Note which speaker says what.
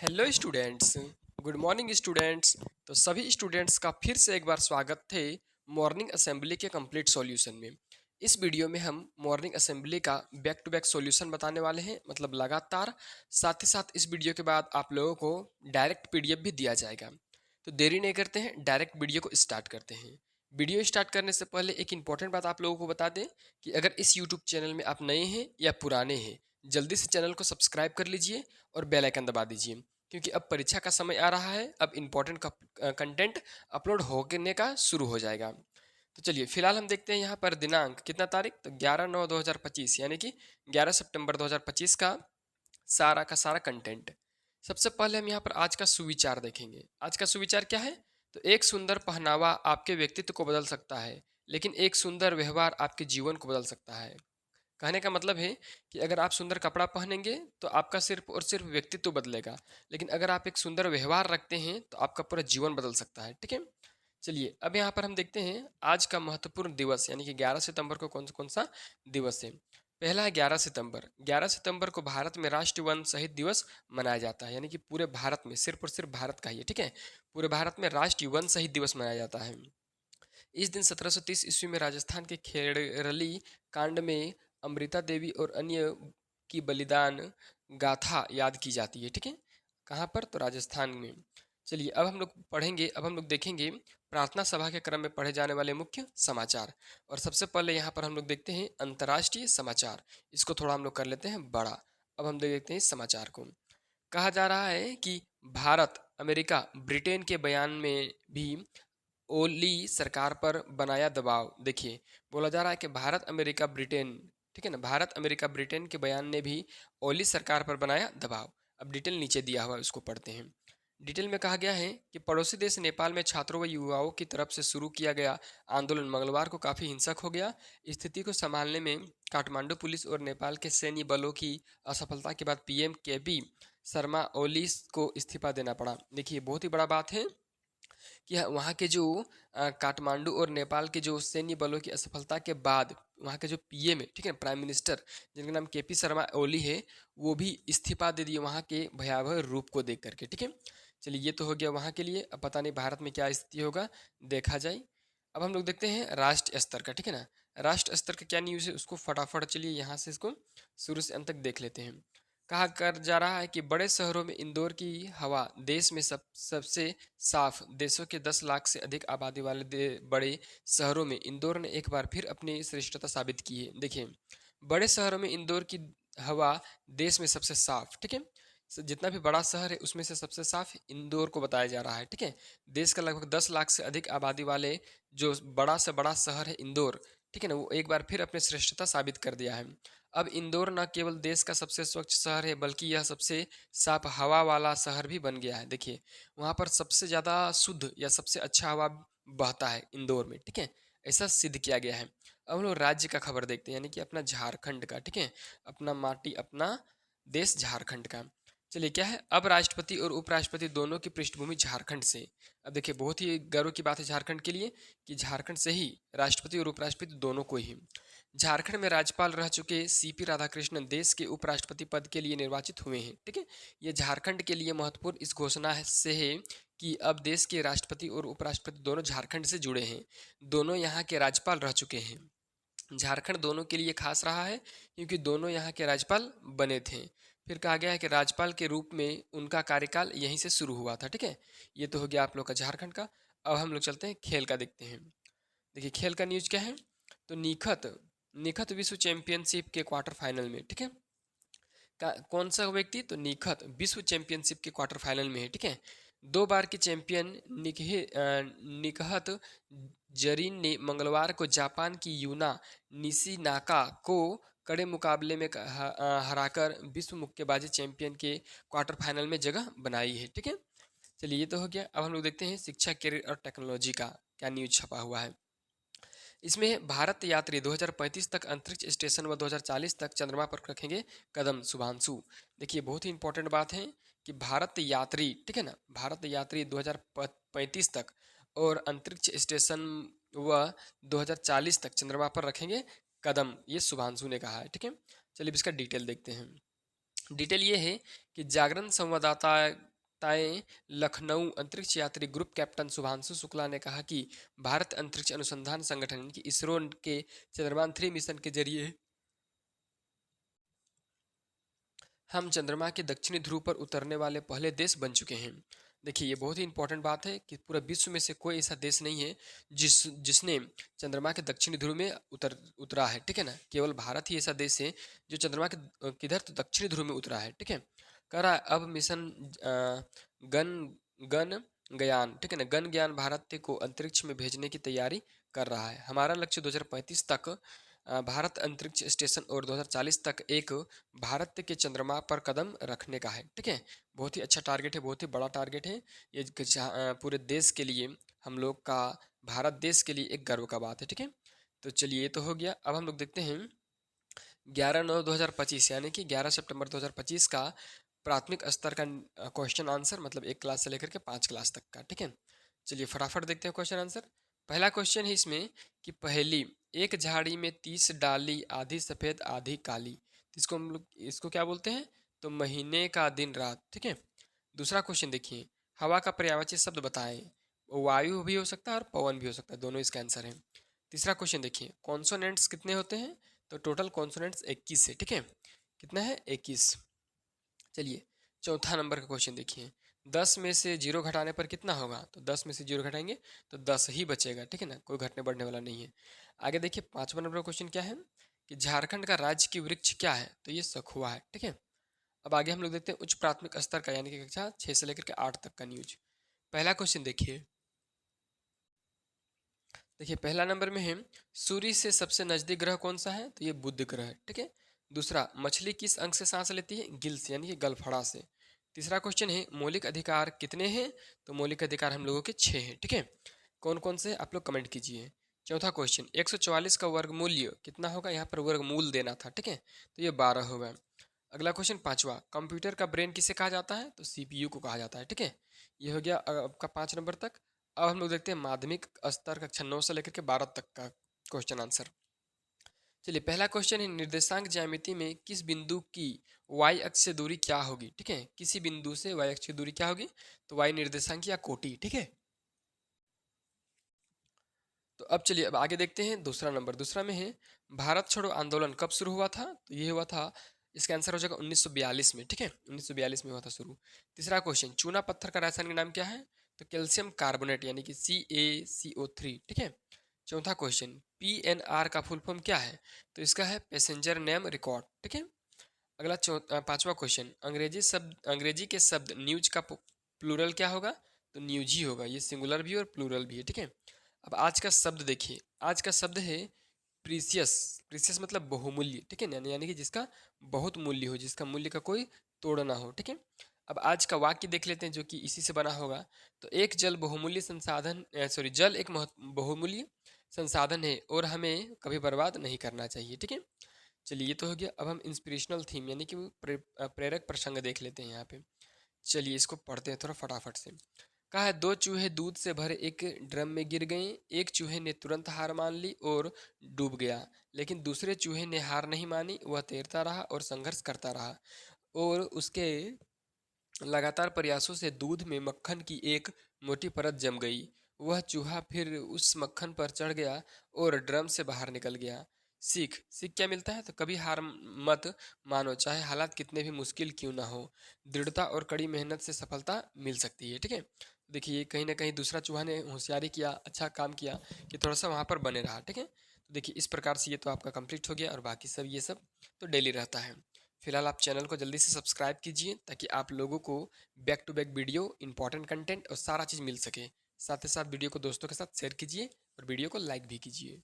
Speaker 1: Hello students. Good morning students. तो सभी students का फिर से एक बार स्वागत थे मॉर्निंग असेंबली के कंप्लीट सॉल्यूशन में। इस वीडियो में हम मॉर्निंग असेंबली का बैक टू बैक सॉल्यूशन बताने वाले हैं, मतलब लगातार। साथ ही साथ इस वीडियो के बाद आप लोगों को डायरेक्ट पीडीएफ भी दिया जाएगा। तो देरी नहीं करते हैं, डायरेक्ट वीडियो को स्टार्ट करते हैं। वीडियो स्टार्ट करने से पहले एक इंपॉर्टेंट बात आप लोगों को बता दें कि अगर इस यूट्यूब चैनल में आप नए हैं या पुराने हैं, जल्दी से चैनल को सब्सक्राइब कर लीजिए और बेल आइकन दबा दीजिए, क्योंकि अब परीक्षा का समय आ रहा है। अब इम्पोर्टेंट कंटेंट अपलोड होने का शुरू हो जाएगा। तो चलिए फिलहाल हम देखते हैं यहाँ पर दिनांक कितना तारीख, तो 11/9/2025 यानी कि 11 सितंबर 2025 का सारा कंटेंट। सबसे पहले हम यहाँ पर आज का सुविचार देखेंगे। आज का सुविचार क्या है? तो एक सुंदर पहनावा आपके व्यक्तित्व को बदल सकता है, लेकिन एक सुंदर व्यवहार आपके जीवन को बदल सकता है। कहने का मतलब है कि अगर आप सुंदर कपड़ा पहनेंगे तो आपका सिर्फ और सिर्फ व्यक्तित्व बदलेगा, लेकिन अगर आप एक सुंदर व्यवहार रखते हैं तो आपका पूरा जीवन बदल सकता है। ठीक है, चलिए अब यहाँ पर हम देखते हैं आज का महत्वपूर्ण दिवस, यानी कि 11 सितंबर को कौन कौन सा दिवस है। पहला है 11 सितंबर। 11 सितंबर को भारत में राष्ट्रीय वन शहीद दिवस मनाया जाता है, यानी कि पूरे भारत में, सिर्फ और सिर्फ भारत का ही है। ठीक है, पूरे भारत में राष्ट्रीय वन शहीद दिवस मनाया जाता है। इस दिन 1730 ईस्वी में राजस्थान के खेड़ली कांड में अमृता देवी और अन्य की बलिदान गाथा याद की जाती है। ठीक है, कहाँ पर? तो राजस्थान में। चलिए अब हम लोग पढ़ेंगे, अब हम लोग देखेंगे प्रार्थना सभा के क्रम में पढ़े जाने वाले मुख्य समाचार। और सबसे पहले यहाँ पर हम लोग देखते हैं अंतर्राष्ट्रीय समाचार। इसको थोड़ा हम लोग कर लेते हैं बड़ा। अब हम देखते हैं इस समाचार को। कहा जा रहा है कि भारत, अमेरिका, ब्रिटेन के बयान में भी ओली सरकार पर बनाया दबाव। देखिए, बोला जा रहा है कि भारत अमेरिका ब्रिटेन, ठीक है ना, भारत अमेरिका ब्रिटेन के बयान ने भी ओली सरकार पर बनाया दबाव। अब डिटेल नीचे दिया हुआ है, उसको पढ़ते हैं। डिटेल में कहा गया है कि पड़ोसी देश नेपाल में छात्रों व युवाओं की तरफ से शुरू किया गया आंदोलन मंगलवार को काफी हिंसक हो गया। स्थिति को संभालने में काठमांडू पुलिस और नेपाल के सैन्य बलों की असफलता के बाद पीएम केपी शर्मा ओली को इस्तीफा देना पड़ा। देखिए, बहुत ही बड़ा बात है कि वहाँ के जो काठमांडू और नेपाल के जो सैन्य बलों की असफलता के बाद वहाँ के जो पीएम है, ठीक है, प्राइम मिनिस्टर, जिनका नाम केपी शर्मा ओली है, वो भी इस्तीफा दे दिए वहाँ के भयावह रूप को देख करके। ठीक है, चलिए ये तो हो गया वहाँ के लिए। अब पता नहीं भारत में क्या स्थिति होगा, देखा जाए। अब हम लोग देखते हैं राष्ट्र स्तर का। ठीक है ना, राष्ट्र स्तर का क्या न्यूज़ है उसको फटाफट चलिए यहाँ से इसको शुरू से अंत तक देख लेते हैं। कहा कर जा रहा है कि बड़े शहरों में इंदौर की हवा देश में सबसे साफ। देशों के 10 लाख से अधिक आबादी वाले बड़े शहरों में इंदौर ने एक बार फिर अपनी श्रेष्ठता साबित की है। देखिए, बड़े शहरों में इंदौर की हवा देश में सबसे साफ। ठीक है, जितना भी बड़ा शहर है उसमें से सबसे साफ इंदौर को बताया जा रहा है। ठीक है, देश का लगभग 10 लाख से अधिक आबादी वाले जो बड़ा से बड़ा शहर है इंदौर, ठीक है ना, वो एक बार फिर अपनी श्रेष्ठता साबित कर दिया है। अब इंदौर न केवल देश का सबसे स्वच्छ शहर है, बल्कि यह सबसे साफ हवा वाला शहर भी बन गया है। देखिए, वहाँ पर सबसे ज़्यादा शुद्ध या सबसे अच्छा हवा बहता है इंदौर में। ठीक है, ऐसा सिद्ध किया गया है। अब हम लोग राज्य का खबर देखते हैं, यानी कि अपना झारखंड का। ठीक है, अपना माटी, अपना देश झारखंड का। चलिए क्या है, अब राष्ट्रपति और उपराष्ट्रपति दोनों की पृष्ठभूमि झारखंड से। अब देखिए, बहुत ही गर्व की बात है झारखंड के लिए कि झारखंड से ही राष्ट्रपति और उपराष्ट्रपति दोनों को ही। झारखंड में राज्यपाल रह चुके सीपी राधाकृष्णन देश के उपराष्ट्रपति पद के लिए निर्वाचित हुए हैं। ठीक है, ये झारखंड के लिए महत्वपूर्ण इस घोषणा से है कि अब देश के राष्ट्रपति और उपराष्ट्रपति दोनों झारखंड से जुड़े हैं। दोनों यहाँ के राज्यपाल रह चुके हैं। झारखंड दोनों के लिए खास रहा है क्योंकि दोनों यहाँ के राज्यपाल बने थे। फिर कहा गया है कि राज्यपाल के रूप में उनका कार्यकाल यहीं से शुरू हुआ था। ठीक है, ये तो हो गया आप लोग का झारखंड का। अब हम लोग चलते हैं खेल का, देखते हैं। देखिए, खेल का न्यूज क्या है। तो निखत निखत विश्व चैंपियनशिप के क्वार्टर फाइनल में। ठीक है, कौन सा व्यक्ति? तो निखत विश्व चैंपियनशिप के क्वार्टर फाइनल में है। ठीक है, 2 बार की चैंपियन निकहत जरीन ने मंगलवार को जापान की यूना निशिनाका को कड़े मुकाबले में हराकर विश्व मुक्केबाजी चैंपियन के क्वार्टर फाइनल में जगह बनाई है। ठीक है, चलिए ये तो हो गया। अब हम लोग देखते हैं शिक्षा, करियर और टेक्नोलॉजी का क्या न्यूज छपा हुआ है। इसमें भारत यात्री 2035 तक अंतरिक्ष स्टेशन व 2040 तक चंद्रमा पर रखेंगे कदम। शुभांशु, देखिए बहुत ही इंपॉर्टेंट बात है कि भारत यात्री, ठीक है ना, भारत यात्री 2035 तक और अंतरिक्ष स्टेशन व 2040 तक चंद्रमा पर रखेंगे कदम, ये शुभांशु ने कहा है। ठीक है, चलिए इसका डिटेल देखते हैं। डिटेल ये है कि जागरण संवाददाता ताएं लखनऊ अंतरिक्ष यात्री ग्रुप कैप्टन शुभांशु शुक्ला ने कहा कि भारत अंतरिक्ष अनुसंधान संगठन की इसरो के चंद्रयान-3 मिशन के जरिए हम चंद्रमा के दक्षिणी ध्रुव पर उतरने वाले पहले देश बन चुके हैं। देखिए, ये बहुत ही इंपॉर्टेंट बात है कि पूरा विश्व में से कोई ऐसा देश नहीं है जिसने चंद्रमा के दक्षिणी ध्रुव में उतरा है, ठीक है ना। केवल भारत ही ऐसा देश है जो चंद्रमा के किधर, तो दक्षिणी ध्रुव में उतरा है, ठीक है। कह रहा है अब मिशन गन गन गयान, ठीक है ना, गगनयान भारत को अंतरिक्ष में भेजने की तैयारी कर रहा है। हमारा लक्ष्य 2035 तक भारत अंतरिक्ष स्टेशन और 2040 तक एक भारत के चंद्रमा पर कदम रखने का है, ठीक है। बहुत ही अच्छा टारगेट है, बहुत ही बड़ा टारगेट है ये, पूरे देश के लिए, हम लोग का भारत देश के लिए एक गर्व का बात है, ठीक है। तो चलिए, ये तो हो गया। अब हम लोग देखते हैं 11/9/2025 यानी कि 11 सितंबर 2025 का प्राथमिक स्तर का क्वेश्चन आंसर, मतलब 1 क्लास से लेकर के 5 क्लास तक का, ठीक है। चलिए फटाफट देखते हैं क्वेश्चन आंसर। पहला क्वेश्चन है इसमें कि पहली एक झाड़ी में 30 डाली, आधी सफ़ेद आधी काली, तो इसको हम लोग इसको क्या बोलते हैं, तो महीने का दिन रात, ठीक है। दूसरा क्वेश्चन देखिए, हवा का पर्यायवाची शब्द बताएं। वायु भी हो सकता है और पवन भी हो सकता है, दोनों इसका आंसर है। तीसरा क्वेश्चन देखिए, कॉन्सोनेंट्स कितने होते हैं, तो टोटल कॉन्सोनेंट्स 21 है, ठीक है। कितना है, 21। चलिए चौथा नंबर का क्वेश्चन देखिए, 10 में से 0 घटाने पर कितना होगा, तो 10 में से 0 घटाएंगे तो 10 ही बचेगा, ठीक है ना, कोई घटने बढ़ने वाला नहीं है। आगे देखिए 5वां नंबर का क्वेश्चन क्या है कि झारखंड का राज्य की वृक्ष क्या है, तो ये सखुआ है, ठीक है। अब आगे हम लोग देखते हैं उच्च प्राथमिक स्तर का यानी कि कक्षा 6 से लेकर के 8 तक का न्यूज। पहला क्वेश्चन देखिए, पहला नंबर में है सूर्य से सबसे नजदीक ग्रह कौन सा है, तो ये बुध ग्रह है, ठीक है। दूसरा, मछली किस अंग से सांस लेती है, गिल से यानी कि गलफड़ा से। तीसरा क्वेश्चन है मौलिक अधिकार कितने हैं, तो मौलिक अधिकार हम लोगों के 6 हैं, ठीक है। कौन कौन से आप लोग कमेंट कीजिए। चौथा क्वेश्चन, 144 का वर्गमूल्य कितना होगा, यहाँ पर वर्गमूल देना था, ठीक है, तो ये 12 होगा। अगला क्वेश्चन 5वां, कंप्यूटर का ब्रेन किसे कहा जाता है, तो सीपीयू को कहा जाता है, ठीक है। ये हो गया आपका 5 नंबर तक। अब हम लोग देखते हैं माध्यमिक स्तर कक्षा 9 से लेकर के 12 तक का क्वेश्चन आंसर। चलिए पहला क्वेश्चन है निर्देशांक ज्यामिति में किस बिंदु की y अक्ष से दूरी क्या होगी, ठीक है। किसी बिंदु से y अक्ष की दूरी क्या होगी, तो y निर्देशांक या कोटि, ठीक है। तो अब चलिए अब आगे देखते हैं दूसरा नंबर। दूसरा में है भारत छोड़ो आंदोलन कब शुरू हुआ था, तो ये हुआ था, इसका आंसर हो जाएगा 1942 में, ठीक है, 1942 में हुआ था शुरू। तीसरा क्वेश्चन, चूना पत्थर का रासायनिक नाम क्या है, तो कैल्शियम कार्बोनेट यानी कि CaCO3, ठीक है। चौथा क्वेश्चन, PNR का फुल फॉर्म क्या है, तो इसका है पैसेंजर नेम रिकॉर्ड, ठीक है। अगला 5वां क्वेश्चन, अंग्रेजी के शब्द न्यूज का प्लूरल क्या होगा, तो न्यूज ही होगा, ये सिंगुलर भी और प्लूरल भी है, ठीक है। अब आज का शब्द देखिए, आज का शब्द है प्रीसियस। प्रीसियस मतलब बहुमूल्य, ठीक है, यानी कि जिसका बहुत मूल्य हो, जिसका मूल्य का कोई तोड़ ना हो, ठीक है। अब आज का वाक्य देख लेते हैं जो कि इसी से बना होगा। तो एक जल बहुमूल्य संसाधन, सॉरी, जल एक बहुमूल्य संसाधन है और हमें कभी बर्बाद नहीं करना चाहिए, ठीक है। चलिए ये तो हो गया। अब हम इंस्पिरेशनल थीम यानी कि प्रेरक प्रसंग देख लेते हैं यहाँ पे। चलिए इसको पढ़ते हैं थोड़ा फटाफट से। कहा है, दो चूहे दूध से भरे एक ड्रम में गिर गए। एक चूहे ने तुरंत हार मान ली और डूब गया, लेकिन दूसरे चूहे ने हार नहीं मानी, वह तैरता रहा और संघर्ष करता रहा, और उसके लगातार प्रयासों से दूध में मक्खन की एक मोटी परत जम गई। वह चूहा फिर उस मक्खन पर चढ़ गया और ड्रम से बाहर निकल गया। सीख सीख क्या मिलता है, तो कभी हार मत मानो, चाहे हालात कितने भी मुश्किल क्यों ना हो। दृढ़ता और कड़ी मेहनत से सफलता मिल सकती है, ठीक है। देखिए कहीं ना कहीं दूसरा चूहा ने होशियारी किया, अच्छा काम किया कि थोड़ा सा वहाँ पर बने रहा, ठीक है। तो देखिए इस प्रकार से ये तो आपका कंप्लीट हो गया, और बाकी सब ये सब तो डेली रहता है। फिलहाल आप चैनल को जल्दी से सब्सक्राइब कीजिए ताकि आप लोगों को back to back video, important content और सारा चीज़ मिल सके। साथ ही साथ वीडियो को दोस्तों के साथ शेयर कीजिए और वीडियो को लाइक भी कीजिए।